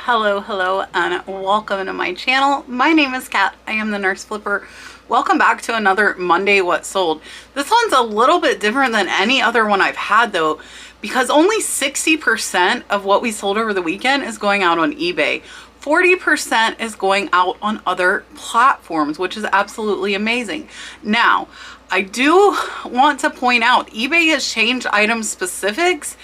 Hello, and welcome to my channel. My name is Kat. I am the Nurse Flipper. Welcome back to another Monday What Sold. This one's a little bit different than any other one I've had though, because only 60% of what we sold over the weekend is going out on eBay. 40% is going out on other platforms, which is absolutely amazing. Now, I do want to point out eBay has changed item specifics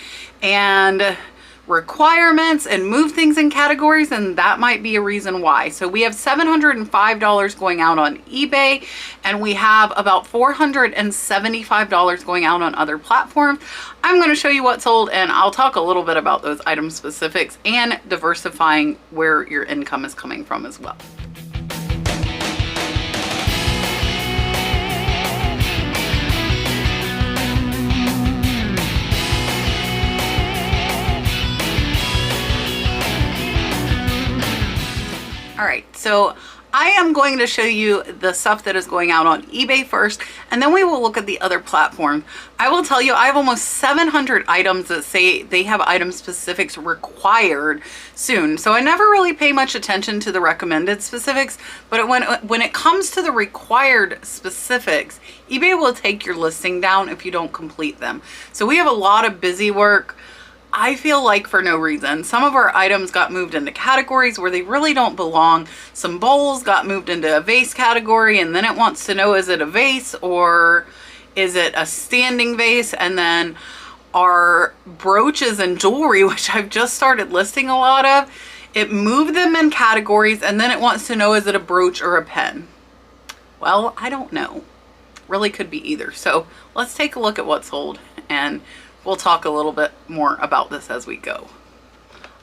and requirements and move things in categories, and that might be a reason why. So we have $705 going out on eBay, and we have about $475 going out on other platforms. I'm going to show you what sold, and I'll talk a little bit about those item specifics and diversifying where your income is coming from as well. All right, so I am going to show you the stuff that is going out on eBay first, and then we will look at the other platforms. I will tell you, I have almost 700 items that say they have item specifics required soon. So I never really pay much attention to the recommended specifics, but when it comes to the required specifics, eBay will take your listing down if you don't complete them. So we have a lot of busy work, I feel like, for no reason. Some of our items got moved into categories where they really don't belong. Some bowls got moved into a vase category, and then it wants to know, is it a vase or is it a standing vase? And then our brooches and jewelry, which I've just started listing a lot of, it moved them in categories, and then it wants to know, is it a brooch or a pen? Well, I don't know. Really could be either. So let's take a look at what sold, and we'll talk a little bit more about this as we go.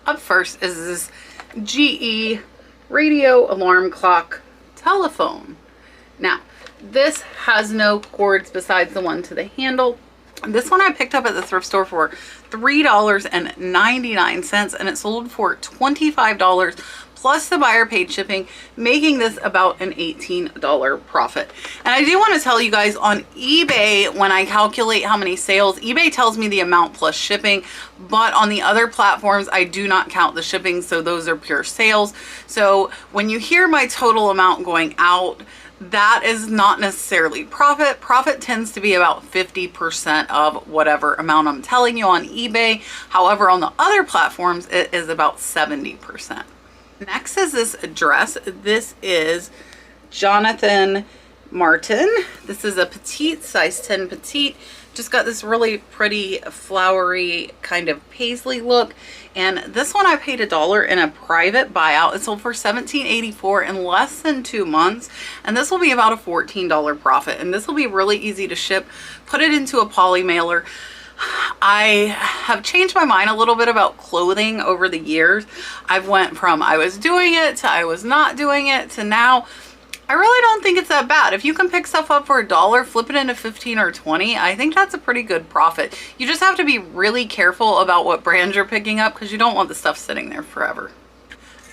Up first is this GE radio alarm clock telephone. Now, this has no cords besides the one to the handle. This one I picked up at the thrift store for $3.99, and it sold for $25 plus the buyer paid shipping, making this about an $18 profit. And I do want to tell you guys, on eBay, when I calculate how many sales, eBay tells me the amount plus shipping, but on the other platforms, I do not count the shipping, so those are pure sales. So when you hear my total amount going out, that is not necessarily profit. Profit tends to be about 50% of whatever amount I'm telling you on eBay. However, on the other platforms, it is about 70%. Next is this dress. This is Jonathan Martin. This is a petite, size 10 petite. Just got this really pretty flowery kind of paisley look. And this one I paid $1 in a private buyout. It sold for $17.84 in less than 2 months. And this will be about a $14 profit. And this will be really easy to ship. Put it into a poly mailer. I have changed my mind a little bit about clothing over the years. I've went from I was doing it to I was not doing it to now I really don't think it's that bad. If you can pick stuff up for $1, flip it into 15 or 20, I think that's a pretty good profit. You just have to be really careful about what brands you're picking up, because you don't want the stuff sitting there forever.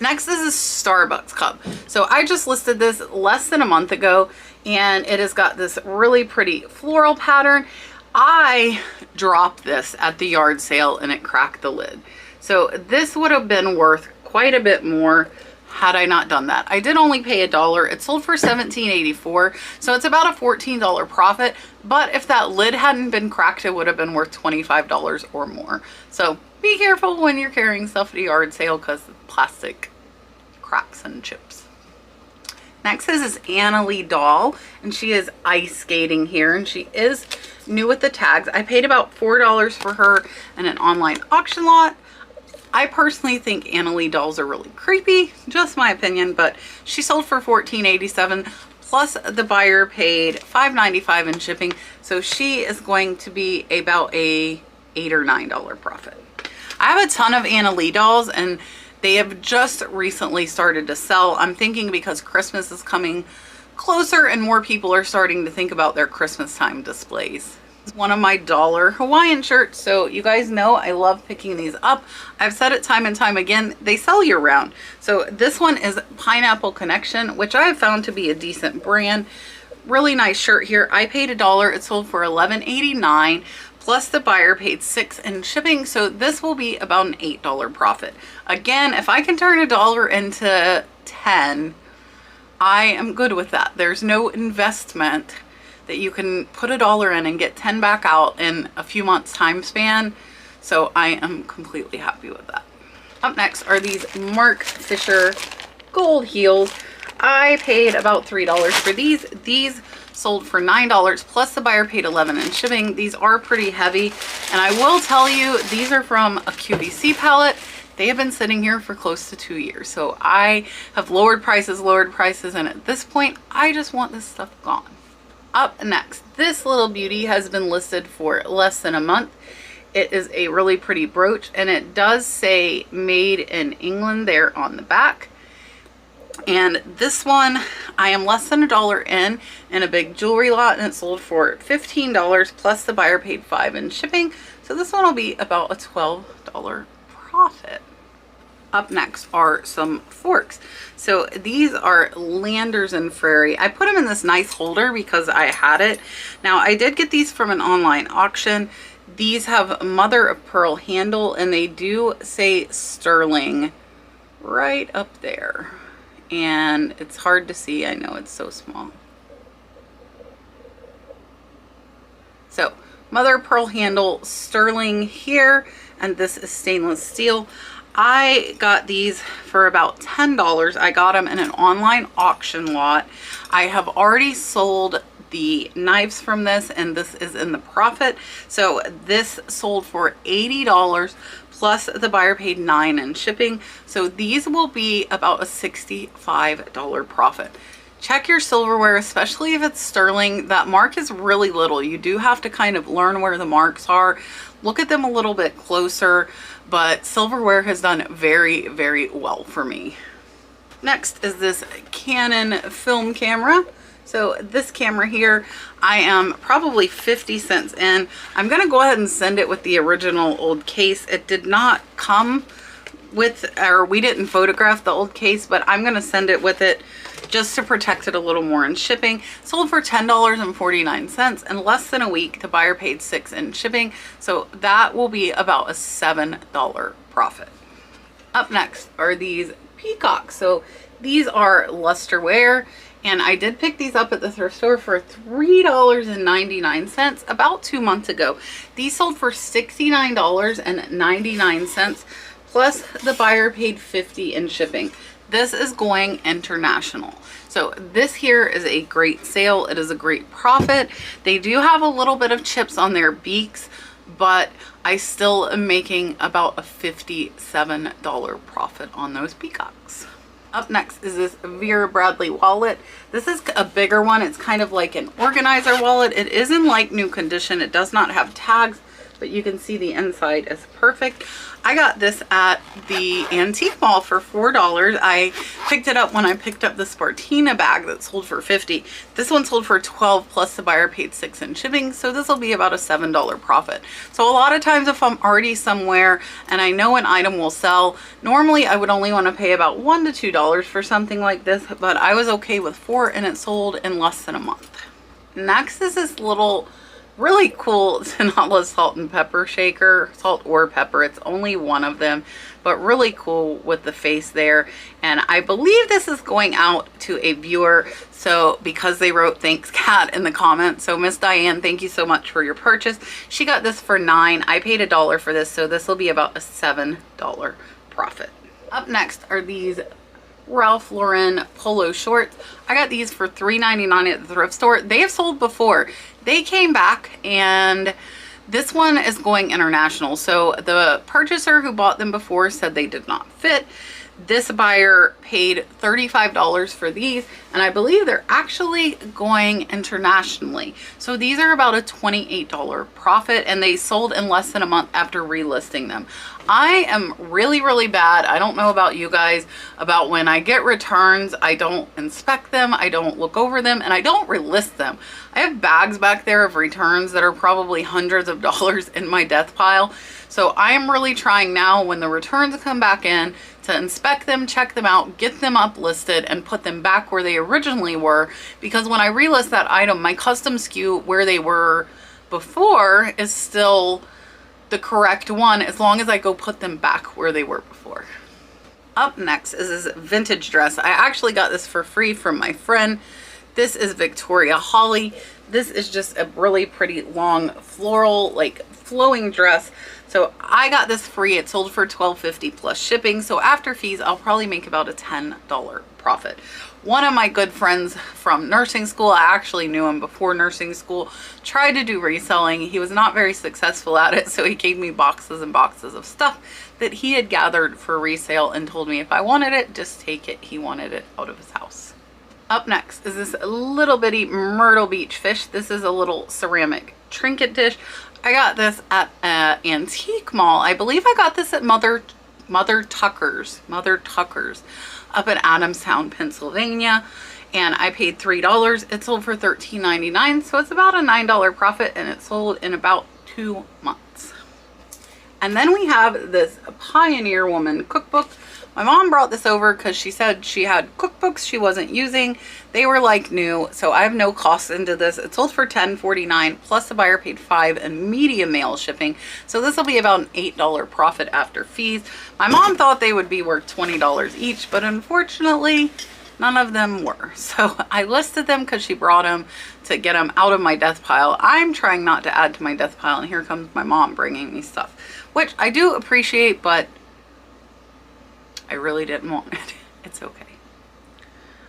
Next is a Starbucks cup. So I just listed this less than a month ago, and it has got this really pretty floral pattern. I dropped this at the yard sale and it cracked the lid. So this would have been worth quite a bit more had I not done that. I did only pay $1. It sold for $17.84, so it's about a $14 profit. But if that lid hadn't been cracked, it would have been worth $25 or more. So be careful when you're carrying stuff at a yard sale, because plastic cracks and chips. Next is this Annalee Doll, and she is ice skating here, and she is new with the tags. I paid about $4 for her in an online auction lot. I personally think Annalee dolls are really creepy, just my opinion, but she sold for $14.87 plus the buyer paid $5.95 in shipping, so she is going to be about a $8 or $9 profit. I have a ton of Annalee dolls, and they have just recently started to sell. I'm thinking because Christmas is coming closer and more people are starting to think about their Christmas time displays. It's one of my dollar Hawaiian shirts, so you guys know I love picking these up. I've said it time and time again, they sell year round. So this one is Pineapple Connection, which I have found to be a decent brand. Really nice shirt here. I paid $1. It sold for $11.89. plus the buyer paid $6 in shipping. So this will be about an $8 profit. Again, if I can turn $1 into 10, I am good with that. There's no investment that you can put $1 in and get 10 back out in a few months time span. So I am completely happy with that. Up next are these Mark Fisher gold heels. I paid about $3 for these. These sold for $9 plus the buyer paid $11 in shipping. These are pretty heavy, and I will tell you, these are from a QVC palette. They have been sitting here for close to 2 years. So I have lowered prices, and at this point, I just want this stuff gone. Up next, this little beauty has been listed for less than a month. It is a really pretty brooch, and it does say made in England there on the back. And this one, I am less than $1 in a big jewelry lot, and it sold for $15 plus the buyer paid $5 in shipping. So this one will be about a $12 profit. Up next are some forks. So these are Landers and Freeway. I put them in this nice holder because I had it. Now I did get these from an online auction. These have mother of pearl handle, and they do say sterling right up there. And it's hard to see. I know it's so small. So mother of pearl handle, sterling here, and this is stainless steel. I got these for about $10. I got them in an online auction lot. I have already sold the knives from this, and this is in the profit. So this sold for $80 plus the buyer paid $9 in shipping. So these will be about a $65 profit. Check your silverware, especially if it's sterling. That mark is really little. You do have to kind of learn where the marks are. Look at them a little bit closer, but silverware has done very, very well for me. Next is this Canon film camera. So this camera here, I am probably 50 cents in. I'm gonna go ahead and send it with the original old case. It did not come with, or we didn't photograph the old case, but I'm gonna send it with it just to protect it a little more in shipping. Sold for $10.49 in less than a week. The buyer paid $6 in shipping. So that will be about a $7 profit. Up next are these Peacocks. So these are luster wear, and I did pick these up at the thrift store for $3.99 about 2 months ago. These sold for $69.99 plus the buyer paid $50 in shipping. This is going international. So this here is a great sale. It is a great profit. They do have a little bit of chips on their beaks, but I still am making about a $57 profit on those Peacocks. Up next is this Vera Bradley wallet. This is a bigger one. It's kind of like an organizer wallet. It is in like new condition. It does not have tags, but you can see the inside is perfect. I got this at the antique mall for $4. I picked it up when I picked up the Sportina bag that sold for $50. This one sold for $12 plus the buyer paid $6 in shipping. So this will be about a $7 profit. So a lot of times if I'm already somewhere and I know an item will sell, normally I would only want to pay about $1 to $2 for something like this, but I was okay with $4 and it sold in less than a month. Next is this little really cool Tonal salt and pepper shaker, salt or pepper. It's only one of them, but really cool with the face there. And I believe this is going out to a viewer. So because they wrote thanks Kat in the comments. So Miss Diane, thank you so much for your purchase. She got this for $9. I paid $1 for this. So this will be about a $7 profit. Up next are these Ralph Lauren polo shorts. I got these for $3.99 at the thrift store. They have sold before. They came back, and this one is going international. So the purchaser who bought them before said they did not fit. This buyer paid $35 for these, and I believe they're actually going internationally. So these are about a $28 profit, and they sold in less than a month after relisting them. I am really, really bad. I don't know about you guys, about when I get returns, I don't inspect them, I don't look over them, and I don't relist them. I have bags back there of returns that are probably hundreds of dollars in my death pile. So I am really trying now when the returns come back in to inspect them, check them out, get them up listed, and put them back where they originally were. Because when I relist that item, my custom SKU where they were before is still the correct one as long as I go put them back where they were before. Up next is this vintage dress. I actually got this for free from my friend. This is Victoria Holly. This is just a really pretty long floral, like flowing dress. So I got this free. It sold for $12.50 plus shipping. So after fees, I'll probably make about a $10 profit. One of my good friends from nursing school, I actually knew him before nursing school, tried to do reselling. He was not very successful at it, so he gave me boxes and boxes of stuff that he had gathered for resale and told me if I wanted it, just take it. He wanted it out of his house. Up next is this little bitty Myrtle Beach fish. This is a little ceramic trinket dish. I got this at an antique mall. I believe I got this at Mother Tucker's up in Adamstown, Pennsylvania, and I paid $3. It sold for $13.99, so it's about a $9 profit, and it sold in about 2 months. And then we have this Pioneer Woman cookbook. My mom brought this over because she said she had cookbooks she wasn't using. They were like new, so I have no cost into this. It sold for $10.49 plus the buyer paid $5 and medium mail shipping. So this will be about an $8 profit after fees. My mom thought they would be worth $20 each, but unfortunately none of them were. So I listed them because she brought them to get them out of my death pile. I'm trying not to add to my death pile, and here comes my mom bringing me stuff, which I do appreciate, but I really didn't want it. It's okay.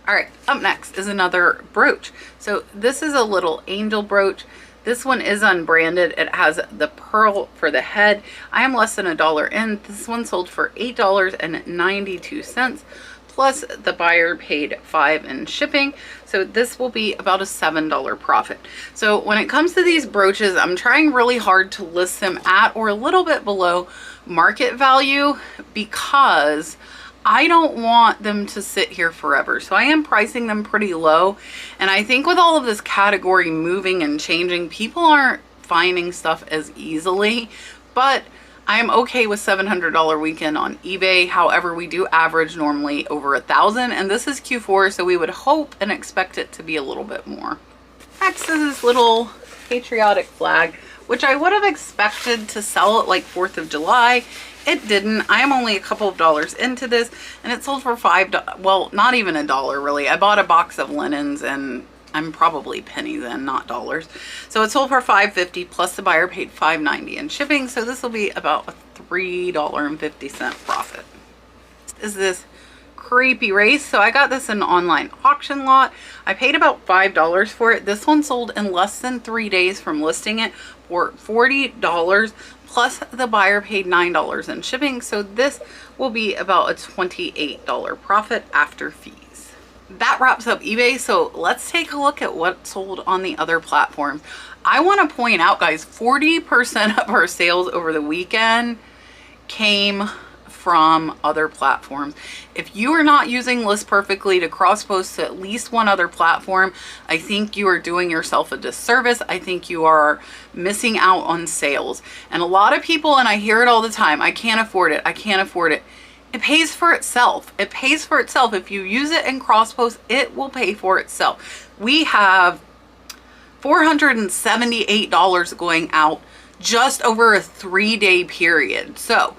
All right, up next is another brooch. So this is a little angel brooch. This one is unbranded. It has the pearl for the head. I am less than $1 in. This one sold for $8.92 plus the buyer paid $5 in shipping. So this will be about a $7 profit. So when it comes to these brooches, I'm trying really hard to list them at or a little bit below market value because I don't want them to sit here forever. So I am pricing them pretty low. And I think with all of this category moving and changing, people aren't finding stuff as easily, but I am okay with $700 weekend on eBay. However, we do average normally over 1,000, and this is Q4, so we would hope and expect it to be a little bit more. Next is this little patriotic flag, which I would have expected to sell at like 4th of July. It didn't. I am only a couple of dollars into this, and it sold for $5. Well, not even $1 really. I bought a box of linens, and I'm probably pennies in, not dollars. So it sold for $5.50 plus the buyer paid $5.90 in shipping. So this will be about a $3.50 profit. Is this creepy race? So I got this in an online auction lot. I paid about $5 for it. This one sold in less than 3 days from listing it for $40 plus the buyer paid $9 in shipping. So this will be about a $28 profit after fees. That wraps up eBay. So let's take a look at what sold on the other platforms. I want to point out, guys, 40% of our sales over the weekend came from other platforms. If you are not using List Perfectly to cross post to at least one other platform, I think you are doing yourself a disservice. I think you are missing out on sales. And a lot of people, and I hear it all the time, I can't afford it, I can't afford it. It pays for itself. It pays for itself. If you use it in cross post, it will pay for itself. We have $478 going out just over a 3-day period. So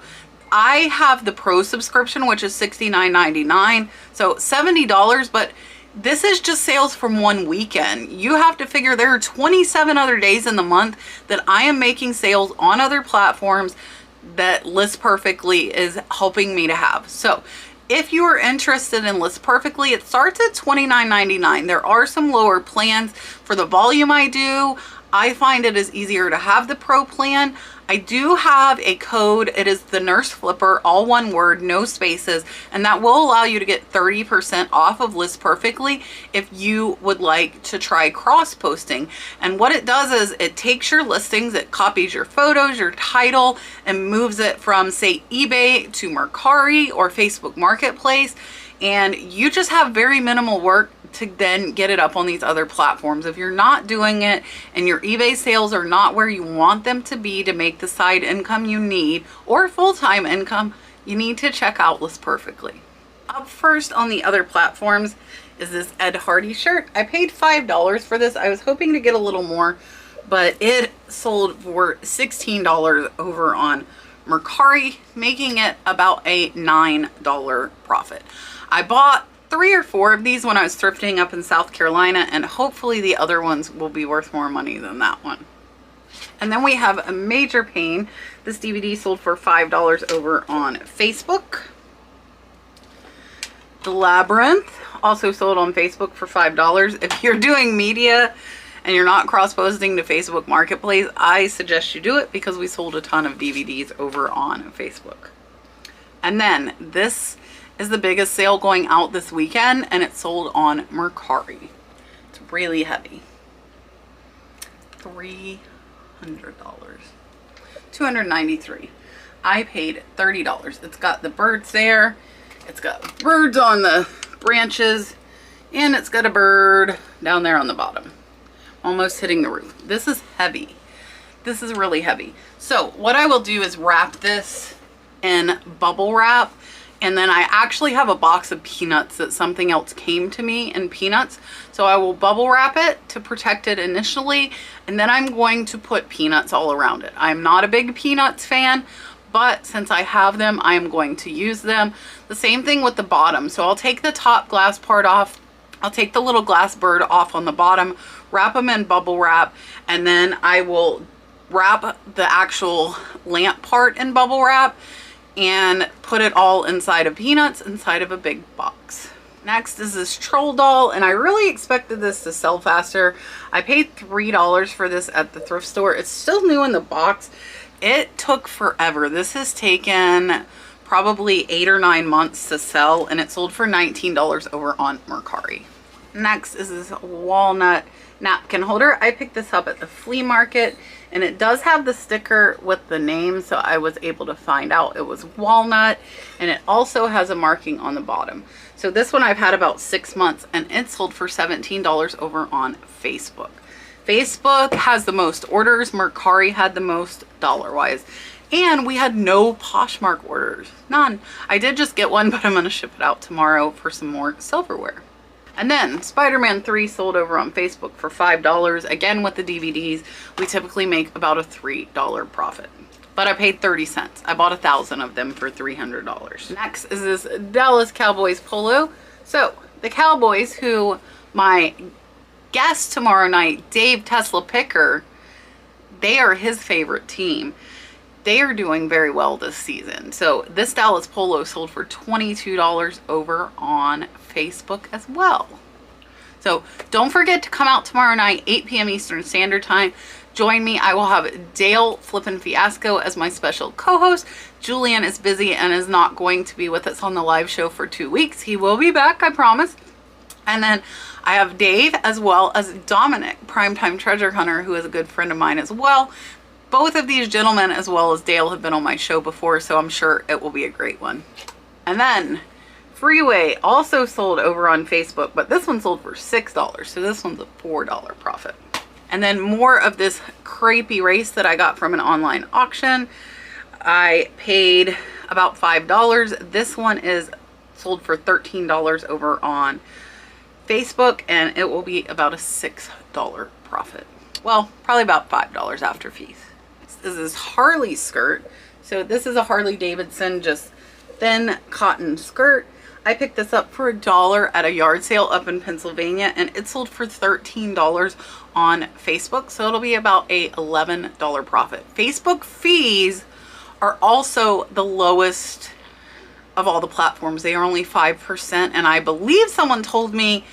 I have the pro subscription, which is $69.99, so $70, but this is just sales from one weekend. You have to figure there are 27 other days in the month that I am making sales on other platforms that List Perfectly is helping me to have. So if you are interested in List Perfectly, it starts at $29.99. There are some lower plans. For the volume I do, I find it is easier to have the pro plan. I do have a code. It is the Nurse Flipper, all one word, no spaces, and that will allow you to get 30% off of List Perfectly if you would like to try cross posting. And what it does is it takes your listings, it copies your photos, your title, and moves it from, say, eBay to Mercari or Facebook Marketplace, and you just have very minimal work to then get it up on these other platforms. If you're not doing it and your eBay sales are not where you want them to be to make the side income you need or full-time income, you need to check out List Perfectly. Up first on the other platforms is this Ed Hardy shirt. I paid $5 for this. I was hoping to get a little more, but it sold for $16 over on Mercari, making it about a $9 profit. I bought 3 or 4 of these when I was thrifting up in South Carolina, and hopefully the other ones will be worth more money than that one. And then we have a Major Pain. This DVD sold for $5 over on Facebook. The Labyrinth also sold on Facebook for $5. If you're doing media and you're not cross-posting to Facebook Marketplace, I suggest you do it because we sold a ton of DVDs over on Facebook. And then this is the biggest sale going out this weekend, and it sold on Mercari. It's really heavy. $300. $293. I paid $30. It's got the birds there. It's got birds on the branches, and it's got a bird down there on the bottom, almost hitting the roof. This is heavy. This is really heavy. So what I will do is wrap this in bubble wrap, and then I actually have a box of peanuts that something else came to me in peanuts. So I will bubble wrap it to protect it initially, and then I'm going to put peanuts all around it. I'm not a big peanuts fan, but since I have them, I am going to use them. The same thing with the bottom. So I'll take the top glass part off. I'll take the little glass bird off on the bottom, wrap them in bubble wrap, and then I will wrap the actual lamp part in bubble wrap and put it all inside of peanuts inside of a big box. Next is this troll doll, and I really expected this to sell faster. I paid $3 for this at the thrift store. It's still new in the box. It took forever. This has taken probably 8 or 9 months to sell, and it sold for $19 over on Mercari. Next is this walnut napkin holder. I picked this up at the flea market, and it does have the sticker with the name, so I was able to find out it was walnut, and it also has a marking on the bottom. So this one I've had about 6 months, and it sold for $17 over on Facebook. Facebook has the most orders. Mercari had the most dollar-wise. And we had no Poshmark orders. None. I did just get one, but I'm going to ship it out tomorrow for some more silverware. And then Spiderman 3 sold over on Facebook for $5. Again, with the DVDs, we typically make about a $3 profit. But I paid 30 cents. I bought 1,000 of them for $300. Next is this Dallas Cowboys polo. So the Cowboys, who my guest tomorrow night, Dave Tesla Picker, they are his favorite team. They are doing very well this season. So this Dallas polo sold for $22 over on Facebook as well. So don't forget to come out tomorrow night, 8 p.m. Eastern Standard Time. Join me. I will have Dale Flippin' Fiasco as my special co-host. Julian is busy and is not going to be with us on the live show for 2 weeks. He will be back, I promise. And then I have Dave as well as Dominic, Primetime Treasure Hunter, who is a good friend of mine as well. Both of these gentlemen, as well as Dale, have been on my show before, so I'm sure it will be a great one. And then Freeway also sold over on Facebook, but this one sold for $6, so this one's a $4 profit. And then more of this crepe erase that I got from an online auction. I paid about $5. This one is sold for $13 over on Facebook, and it will be about a $6 profit. Well, probably about $5 after fees. This is Harley Skirt. So this is a Harley Davidson, just thin cotton skirt. I picked this up for $1 at a yard sale up in Pennsylvania, and it sold for $13 on Facebook. So it'll be about a $11 profit. Facebook fees are also the lowest of all the platforms. They are only 5%, and I believe someone told me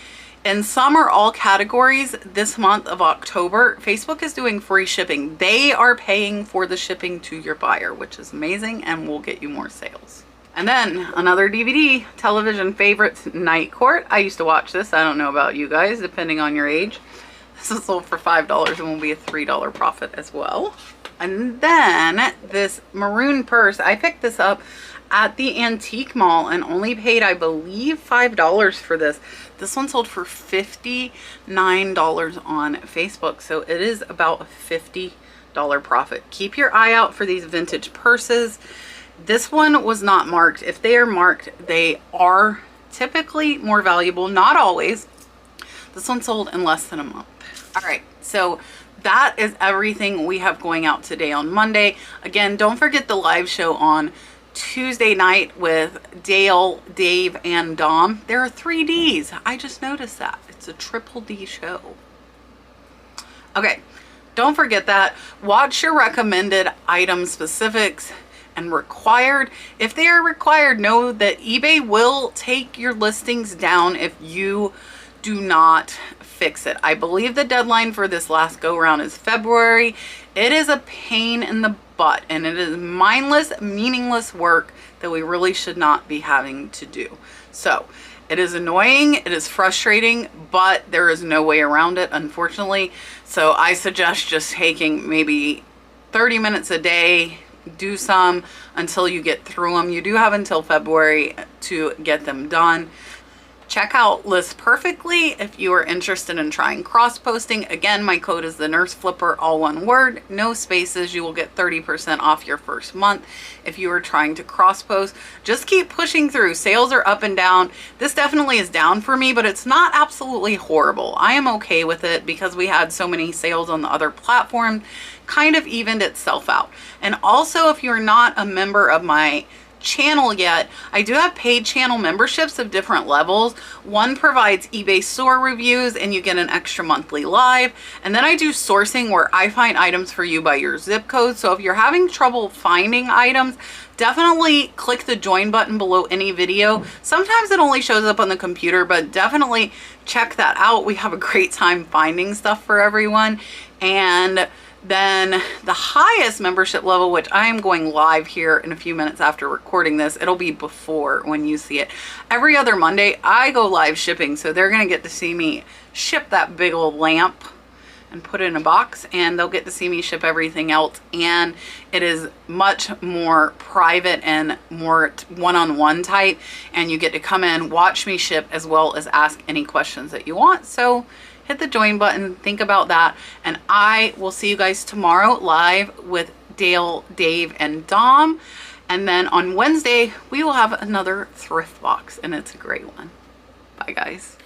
in some or all categories this month of October, Facebook is doing free shipping. They are paying for the shipping to your buyer, which is amazing and will get you more sales. And then another DVD, Television Favorites, Night Court. I used to watch this. I don't know about you guys, depending on your age. This is sold for $5 and will be a $3 profit as well. And then this maroon purse, I picked this up at the antique mall and only paid, I believe, $5 for this. This one sold for $59 on Facebook, so it is about a $50 profit. Keep your eye out for these vintage purses. This one was not marked. If they are marked, they are typically more valuable, not always. This one sold in less than a month. All right, so that is everything we have going out today on Monday. Again, don't forget the live show on Tuesday night with Dale, Dave, and Dom. There are 3 Ds. I just noticed that. It's a triple D show. Okay, don't forget that. Watch your recommended item specifics and required. If they are required, know that eBay will take your listings down if you do not fix it. I believe the deadline for this last go round is February. It is a pain in the butt, and it is mindless, meaningless work that we really should not be having to do. So it is annoying, it is frustrating, but there is no way around it, unfortunately. So I suggest just taking maybe 30 minutes a day, do some until you get through them. You do have until February to get them done. Check out List Perfectly if you are interested in trying cross posting. Again, my code is the Nurse Flipper, all one word, no spaces. You will get 30% off your first month if you are trying to cross post. Just keep pushing through. Sales are up and down. This definitely is down for me, but it's not absolutely horrible. I am okay with it because we had so many sales on the other platform, kind of evened itself out. And also, if you're not a member of my channel yet, I do have paid channel memberships of different levels. One provides eBay store reviews and you get an extra monthly live, and then I do sourcing where I find items for you by your zip code. So if you're having trouble finding items, definitely click the join button below any video. Sometimes it only shows up on the computer, but definitely check that out. We have a great time finding stuff for everyone. And then the highest membership level, which I am going live here in a few minutes after recording this, it'll be before when you see it. Every other Monday, I go live shipping, so they're going to get to see me ship that big old lamp and put it in a box, and they'll get to see me ship everything else. And it is much more private and more one-on-one type, and you get to come in, watch me ship, as well as ask any questions that you want. So hit the join button, think about that, and I will see you guys tomorrow live with Dale, Dave, and Dom. And then on Wednesday, we will have another thrift box, and it's a great one. Bye, guys.